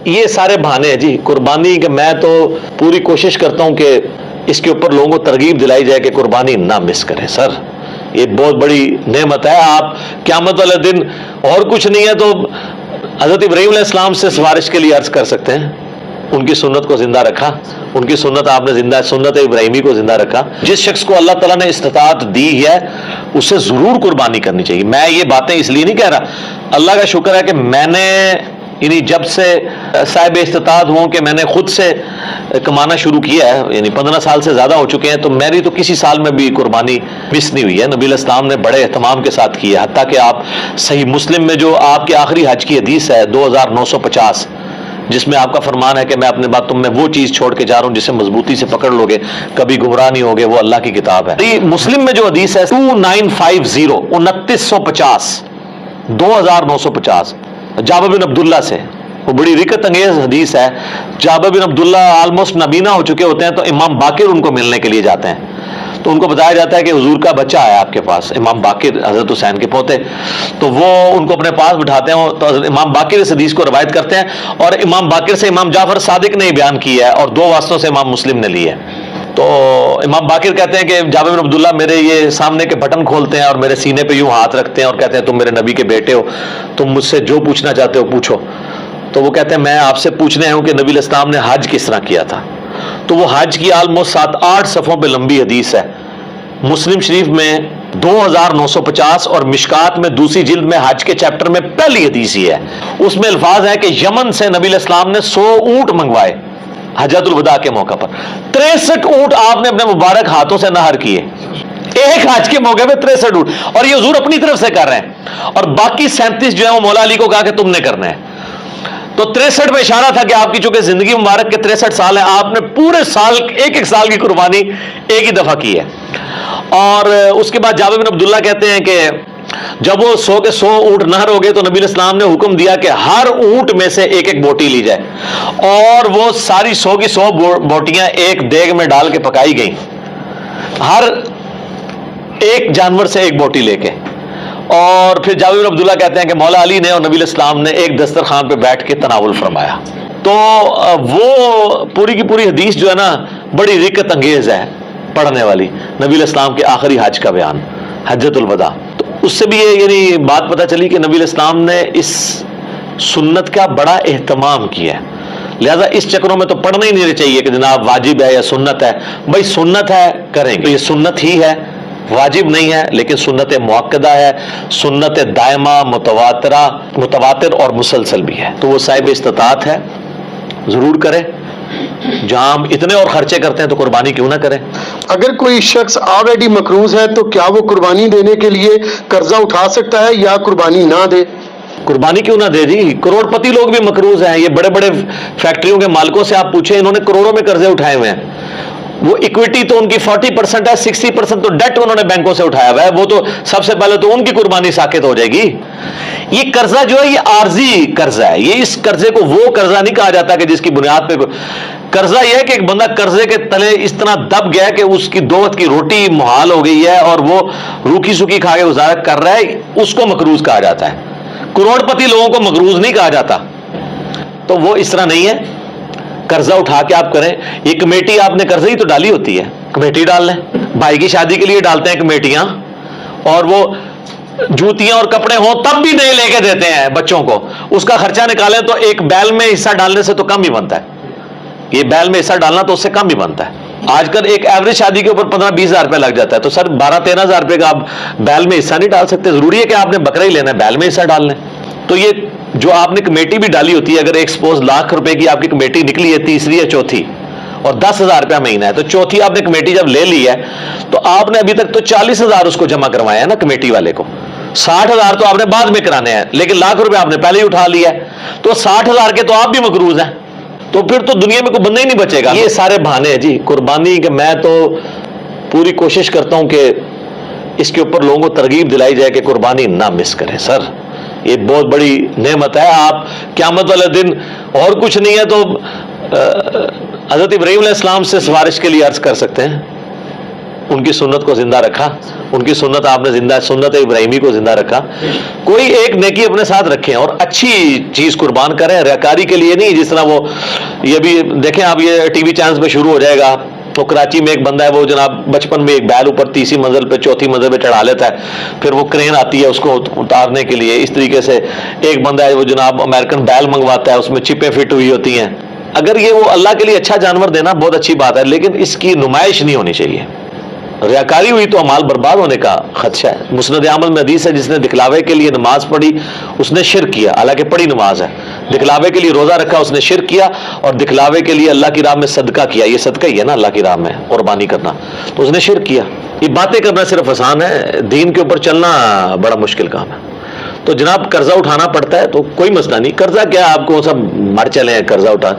یہ سارے بہانے ہیں جی قربانی کے. میں تو پوری کوشش کرتا ہوں کہ اس کے اوپر لوگوں کو ترغیب دلائی جائے کہ قربانی نہ مس کریں. سر یہ بہت بڑی نعمت ہے. آپ قیامت والے دن اور کچھ نہیں ہے تو حضرت ابراہیم علیہ السلام سے سفارش کے لیے عرض کر سکتے ہیں. ان کی سنت کو زندہ رکھا, ان کی سنت آپ نے زندہ, سنت ابراہیمی کو زندہ رکھا. جس شخص کو اللہ تعالیٰ نے استطاعت دی ہے اسے ضرور قربانی کرنی چاہیے. میں یہ باتیں اس لیے نہیں کہہ رہا, اللہ کا شکر ہے کہ میں نے یعنی جب سے صاحب استطاعت ہوں کہ میں نے خود سے کمانا شروع کیا ہے, یعنی 15 سال سے زیادہ ہو چکے ہیں, تو میری تو کسی سال میں بھی قربانی مس نہیں ہوئی ہے. نبی علیہ السلام نے بڑے اہتمام کے ساتھ کیا, حتیٰ کہ آپ صحیح مسلم میں جو آپ کے آخری حج کی حدیث ہے 2950, جس میں آپ کا فرمان ہے کہ میں اپنے بعد تم میں وہ چیز چھوڑ کے جا رہا ہوں جسے مضبوطی سے پکڑ لوگے, کبھی گمراہ نہیں ہوگے, وہ اللہ کی کتاب ہے. مسلم میں جو حدیث ہے 2950 2950 2950 جابر بن عبداللہ سے, وہ بڑی رکت انگیز حدیث ہے. جابر بن عبداللہ آلموسٹ نابینا ہو چکے ہوتے ہیں, تو امام باقر ان کو ملنے کے لیے جاتے ہیں. تو ان کو بتایا جاتا ہے کہ حضور کا بچہ آیا آپ کے پاس, امام باقر حضرت حسین کے پوتے. تو وہ ان کو اپنے پاس بٹھاتے ہیں, تو امام باقر اس حدیث کو روایت کرتے ہیں, اور امام باقر سے امام جعفر صادق نے بیان کیا ہے, اور 2 واسطوں سے امام مسلم نے لی ہے. تو امام باقر کہتے ہیں کہ جابر بن عبداللہ میرے یہ سامنے کے بٹن کھولتے ہیں اور میرے سینے پہ یوں ہاتھ رکھتے ہیں اور کہتے ہیں تم میرے نبی کے بیٹے ہو, تم مجھ سے جو پوچھنا چاہتے ہو پوچھو. تو وہ کہتے ہیں میں آپ سے پوچھنے آیا ہوں کہ نبی علیہ السلام نے حج کس طرح کیا تھا. تو وہ حج کی آلموسٹ 7-8 صفحوں پہ لمبی حدیث ہے. مسلم شریف میں 2950 اور مشکات میں دوسری جلد میں حج کے چیپٹر میں پہلی حدیث ہی ہے. اس میں الفاظ ہے کہ یمن سے نبی علیہ السلام نے 100 اونٹ منگوائے حجۃ الوداع کے موقع پر. 63 اونٹ آپ نے اپنے مبارک ہاتھوں سے نہر کیے ایک حج کے موقع پہ. 63 اونٹ, اور یہ حضور اپنی طرف سے کر رہے ہیں, اور باقی 37 جو ہے وہ مولا علی کو کہا کہ تم نے کرنا ہے. تو 63 میں اشارہ تھا کہ آپ کی چونکہ زندگی مبارک کے 63 سال ہیں, آپ نے پورے سال ایک سال کی قربانی ایک ہی دفعہ کی ہے. اور اس کے بعد جابر بن عبداللہ کہتے ہیں کہ جب وہ 100 کے 100 اونٹ نہر ہو گئے تو نبی علیہ السلام نے حکم دیا کہ ہر اونٹ میں سے ایک ایک بوٹی لی جائے, اور وہ ساری 100 کی 100 بوٹیاں ایک دیگ میں ڈال کے پکائی گئیں, ہر ایک جانور سے ایک بوٹی لے کے. اور پھر جابر بن عبداللہ کہتے ہیں کہ مولا علی نے اور نبی علیہ السلام نے ایک دسترخوان پہ بیٹھ کے تناول فرمایا. تو وہ پوری کی پوری حدیث جو ہے نا بڑی رکت انگیز ہے پڑھنے والی, نبی علیہ السلام کے آخری حج کا بیان, حجۃ الوداع. تو اس سے بھی یہ یعنی بات پتہ چلی کہ نبی علیہ السلام نے اس سنت کا بڑا اہتمام کیا ہے. لہذا اس چکروں میں تو پڑھنا ہی نہیں چاہیے کہ جناب واجب ہے یا سنت ہے. بھائی سنت ہے کریں گے, یہ سنت ہی ہے, واجب نہیں ہے, لیکن سنت مؤکدہ ہے, سنت دائمہ متواتر اور مسلسل بھی ہے. تو وہ صاحب استطاعت ہے, ضرور کرے. جہاں ہم اتنے اور خرچے کرتے ہیں تو قربانی کیوں نہ کریں. اگر کوئی شخص آلریڈی مقروض ہے تو کیا وہ قربانی دینے کے لیے قرضہ اٹھا سکتا ہے یا قربانی نہ دے؟ قربانی کیوں نہ دے جی, کروڑ پتی لوگ بھی مقروض ہیں. یہ بڑے بڑے فیکٹریوں کے مالکوں سے آپ پوچھیں, انہوں نے کروڑوں میں قرضے اٹھائے ہوئے ہیں. وہ اکویٹی تو ان کی 40% ہے, 60% تو ڈیٹ انہوں نے بینکوں سے اٹھایا ہوا ہے. وہ تو سب سے پہلے تو ان کی قربانی ساقط ہو جائے گی. یہ قرضہ جو ہے یہ عارضی قرضہ ہے. یہ اس قرضے کو وہ قرضہ نہیں کہا جاتا کہ جس کی بنیاد پہ قرضہ یہ ہے کہ ایک بندہ قرضے کے تلے اس طرح دب گیا کہ اس کی 2 وقت کی روٹی محال ہو گئی ہے اور وہ روکھی سوکھی کھا کے گزارا کر رہا ہے, اس کو مقروض کہا جاتا ہے. کروڑ پتی لوگوں کو مقروض نہیں کہا جاتا. تو وہ اس طرح نہیں ہے, قرضہ اٹھا کے آپ کریں. یہ کمیٹی آپ نے قرضہ ہی تو ڈالی ہوتی ہے, کمیٹی ڈال لیں. بھائی کی شادی کے لیے ڈالتے ہیں کمیٹیاں, اور وہ جوتیاں اور کپڑے ہوں تب بھی نہیں لے کے دیتے ہیں بچوں کو. اس کا خرچہ نکالیں تو ایک بیل میں حصہ ڈالنے سے تو کم ہی بنتا ہے. یہ بیل میں حصہ ڈالنا تو اس سے کم ہی بنتا ہے. آج کل ایک ایوریج شادی کے اوپر 15-20 ہزار روپے لگ جاتا ہے. تو سر 12-13 ہزار روپے کا آپ بیل میں حصہ نہیں ڈال سکتے. ضروری ہے کہ آپ نے بکرا ہی لینا ہے, بیل میں حصہ ڈال لیں. تو یہ جو آپ نے کمیٹی بھی ڈالی ہوتی ہے, اگر ایک سپوز لاکھ روپے کی آپ کی کمیٹی نکلی ہے, تیسری یا چوتھی, اور 10,000 روپیہ مہینہ ہے, تو چوتھی آپ نے کمیٹی جب لے لی ہے تو آپ نے ابھی تک تو 40,000 اس کو جمع کروایا ہے نا کمیٹی والے کو. 60,000 تو آپ نے بعد میں کرانے ہیں, لیکن لاکھ روپے آپ نے پہلے ہی اٹھا لیا ہے. تو 60,000 کے تو آپ بھی مقروض ہیں. تو پھر تو دنیا میں کوئی بندہ ہی نہیں بچے گا. یہ سارے بہانے ہیں جی قربانی کے. میں تو پوری کوشش کرتا ہوں کہ اس کے اوپر لوگوں کو ترغیب دلائی جائے کہ قربانی نہ مس کریں. سر یہ بہت بڑی نعمت ہے. آپ قیامت والے دن اور کچھ نہیں ہے تو حضرت ابراہیم علیہ السلام سے سفارش کے لیے عرض کر سکتے ہیں. ان کی سنت کو زندہ رکھا, ان کی سنت آپ نے زندہ, سنت ابراہیمی کو زندہ رکھا. کوئی ایک نیکی اپنے ساتھ رکھیں اور اچھی چیز قربان کریں, ریاکاری کے لیے نہیں. جس طرح وہ یہ بھی دیکھیں آپ, یہ ٹی وی چینلز پہ شروع ہو جائے گا. تو کراچی میں ایک بندہ ہے, وہ جناب بچپن میں ایک بیل اوپر تیسری منزل پہ چوتھی منزل پہ چڑھا لیتا ہے, پھر وہ کرین آتی ہے اس کو اتارنے کے لیے. اس طریقے سے ایک بندہ ہے وہ جناب امریکن بیل منگواتا ہے, اس میں چپیں فٹ ہوئی ہوتی ہیں. اگر یہ وہ اللہ کے لیے اچھا جانور دینا بہت اچھی بات ہے, لیکن اس کی نمائش نہیں ہونی چاہیے. ریاکاری ہوئی تو اعمال برباد ہونے کا خدشہ ہے. مسند احمد میں حدیث ہے, جس نے دکھلاوے کے لیے نماز پڑھی اس نے شرک کیا, حالانکہ پڑھی نماز ہے. دکھلاوے کے لیے روزہ رکھا اس نے شرک کیا, اور دکھلاوے کے لیے اللہ کی راہ میں صدقہ کیا, یہ صدقہ ہی ہے نا اللہ کی راہ میں قربانی کرنا, تو اس نے شرک کیا. یہ باتیں کرنا صرف آسان ہے, دین کے اوپر چلنا بڑا مشکل کام ہے. تو جناب قرضہ اٹھانا پڑتا ہے تو کوئی مسئلہ نہیں. قرضہ کیا, آپ کو سب مر چلے ہیں قرضہ اٹھا,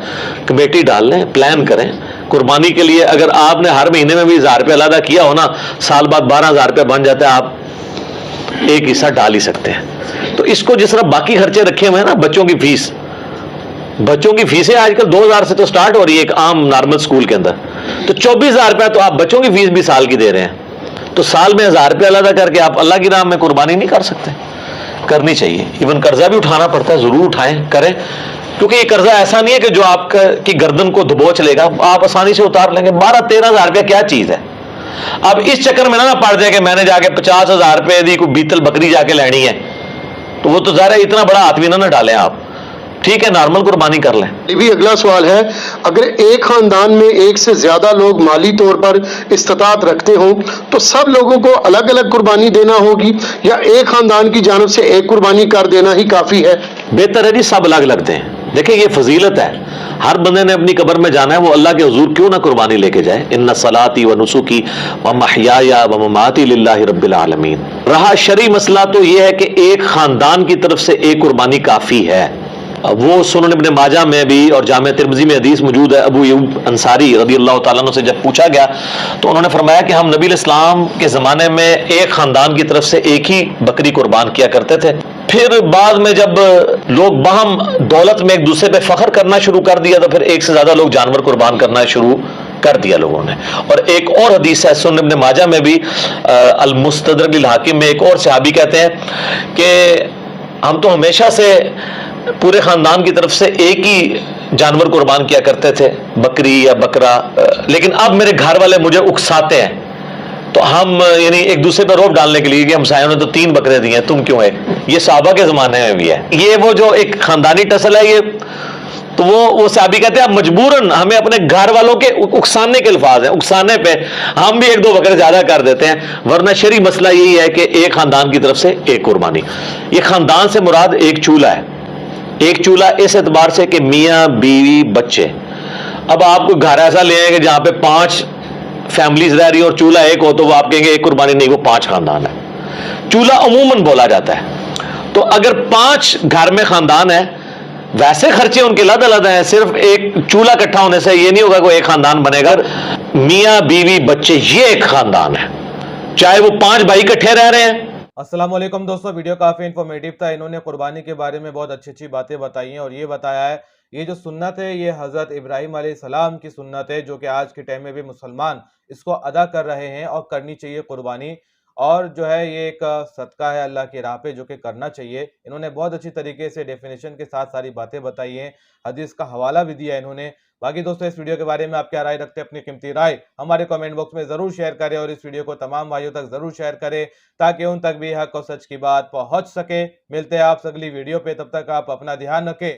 کمیٹی ڈال لیں, پلان کریں قربانی کے لیے. اگر آپ نے ہر مہینے میں بھی 1000 روپے علیحدہ کیا ہو نا, سال بعد 12000 روپے بن جاتا ہے, آپ ایک حصہ ڈال ہی سکتے ہیں. تو اس کو جس طرح باقی خرچے رکھے ہوئے ہیں نا, بچوں کی فیس, بچوں کی فیسیں آج کل 2000 سے تو سٹارٹ ہو رہی ہے ایک عام نارمل اسکول کے اندر, تو 24000 روپے تو آپ بچوں کی فیس بھی سال کی دے رہے ہیں. تو سال میں 1000 روپے علیحدہ کر کے آپ اللہ کی راہ میں قربانی نہیں کر سکتے؟ کرنی چاہیے. ایون قرضہ بھی اٹھانا پڑتا ہے, ضرور اٹھائیں, کریں, کیونکہ یہ قرضہ ایسا نہیں ہے کہ جو آپ کی گردن کو دبوچ لے گا, آپ آسانی سے اتار لیں گے. 12-13 ہزار روپیہ کیا چیز ہے؟ اب اس چکر میں نہ پڑ جائے کہ میں نے جا کے 50,000 روپے دی کوئی بیتل بکری جا کے لینی ہے, تو وہ تو ظاہر ہے اتنا بڑا ہاتھ بھی نہ ڈالیں آپ. ٹھیک ہے, نارمل قربانی کر لیں. یہ بھی اگلا سوال ہے, اگر ایک خاندان میں ایک سے زیادہ لوگ مالی طور پر استطاعت رکھتے ہوں تو سب لوگوں کو الگ الگ قربانی دینا ہوگی, یا ایک خاندان کی جانب سے ایک قربانی کر دینا ہی کافی ہے؟ بہتر ہے جی سب الگ الگ دیں. دیکھیں یہ فضیلت ہے, ہر بندے نے اپنی قبر میں جانا ہے, وہ اللہ کے حضور کیوں نہ قربانی لے کے جائے. ان صلاتی و نسکی و محیای و مماتی للہ رب العالمین. رہا شرعی مسئلہ تو یہ ہے کہ ایک خاندان کی طرف سے ایک قربانی کافی ہے. وہ سنن ابن ماجہ میں بھی اور جامع ترمذی میں حدیث موجود ہے. ابو ایوب انصاری رضی اللہ تعالیٰ عنہ سے جب پوچھا گیا تو انہوں نے فرمایا کہ ہم نبی الاسلام کے زمانے میں ایک خاندان کی طرف سے ایک ہی بکری قربان کیا کرتے تھے. پھر بعد میں جب لوگ باہم دولت میں ایک دوسرے پہ فخر کرنا شروع کر دیا تو پھر ایک سے زیادہ لوگ جانور قربان کرنا شروع کر دیا لوگوں نے. اور ایک اور حدیث ہے سنن ابن ماجہ میں بھی, المستدرک للحاکم میں, ایک اور صحابی کہتے ہیں کہ ہم تو ہمیشہ سے پورے خاندان کی طرف سے ایک ہی جانور قربان کیا کرتے تھے, بکری یا بکرا, لیکن اب میرے گھر والے مجھے اکساتے ہیں, تو ہم یعنی ایک دوسرے پہ روب ڈالنے کے لیے کہ ہمسایوں نے تو 3 بکرے دیے ہیں, تم کیوں ہے. یہ صحابہ کے زمانے میں بھی ہے. یہ وہ جو ایک خاندانی ٹسل ہے, یہ تو وہ صحابی کہتے ہیں مجبوراً ہمیں اپنے گھر والوں کے اکسانے کے الفاظ ہیں, اکسانے پہ ہم بھی 1-2 بکرے زیادہ کر دیتے ہیں, ورنہ شرعی مسئلہ یہی ہے کہ ایک خاندان کی طرف سے ایک قربانی. یہ خاندان سے مراد ایک چولہا ہے. ایک چولہا اس اعتبار سے کہ میاں بیوی بچے. اب آپ کو گھر ایسا لے آئیں کہ جہاں پہ 5 فیملیز رہ رہی ہیں اور چولہا ایک ہو, تو وہ آپ کہیں گے ایک قربانی نہیں, وہ 5 خاندان ہے. چولہا عموماً بولا جاتا ہے. تو اگر 5 گھر میں خاندان ہے, ویسے خرچے ان کے علیحدہ علیحدہ ہیں, صرف ایک چولہا اکٹھا ہونے سے یہ نہیں ہوگا کوئی ایک خاندان بنے گا. میاں بیوی بچے یہ ایک خاندان ہے, چاہے وہ 5 بھائی اکٹھے رہ رہے ہیں. السلام علیکم دوستو, ویڈیو کافی انفارمیٹیو تھا. انہوں نے قربانی کے بارے میں بہت اچھی باتیں بتائی ہیں, اور یہ بتایا ہے یہ جو سنت ہے یہ حضرت ابراہیم علیہ السلام کی سنت ہے, جو کہ آج کے ٹائم میں بھی مسلمان اس کو ادا کر رہے ہیں, اور کرنی چاہیے قربانی. اور جو ہے یہ ایک صدقہ ہے اللہ کی راہ پہ, جو کہ کرنا چاہیے. انہوں نے بہت اچھی طریقے سے ڈیفینیشن کے ساتھ ساری باتیں بتائی ہیں, حدیث کا حوالہ بھی دیا انہوں نے. باقی دوستو اس ویڈیو کے بارے میں آپ کیا رائے رکھتے ہیں؟ اپنی قیمتی رائے ہمارے کمنٹ باکس میں ضرور شیئر کریں, اور اس ویڈیو کو تمام بھائیوں تک ضرور شیئر کریں تاکہ ان تک بھی حق اور سچ کی بات پہنچ سکے. ملتے ہیں آپ سے اگلی ویڈیو پہ, تب تک آپ اپنا دھیان رکھیں.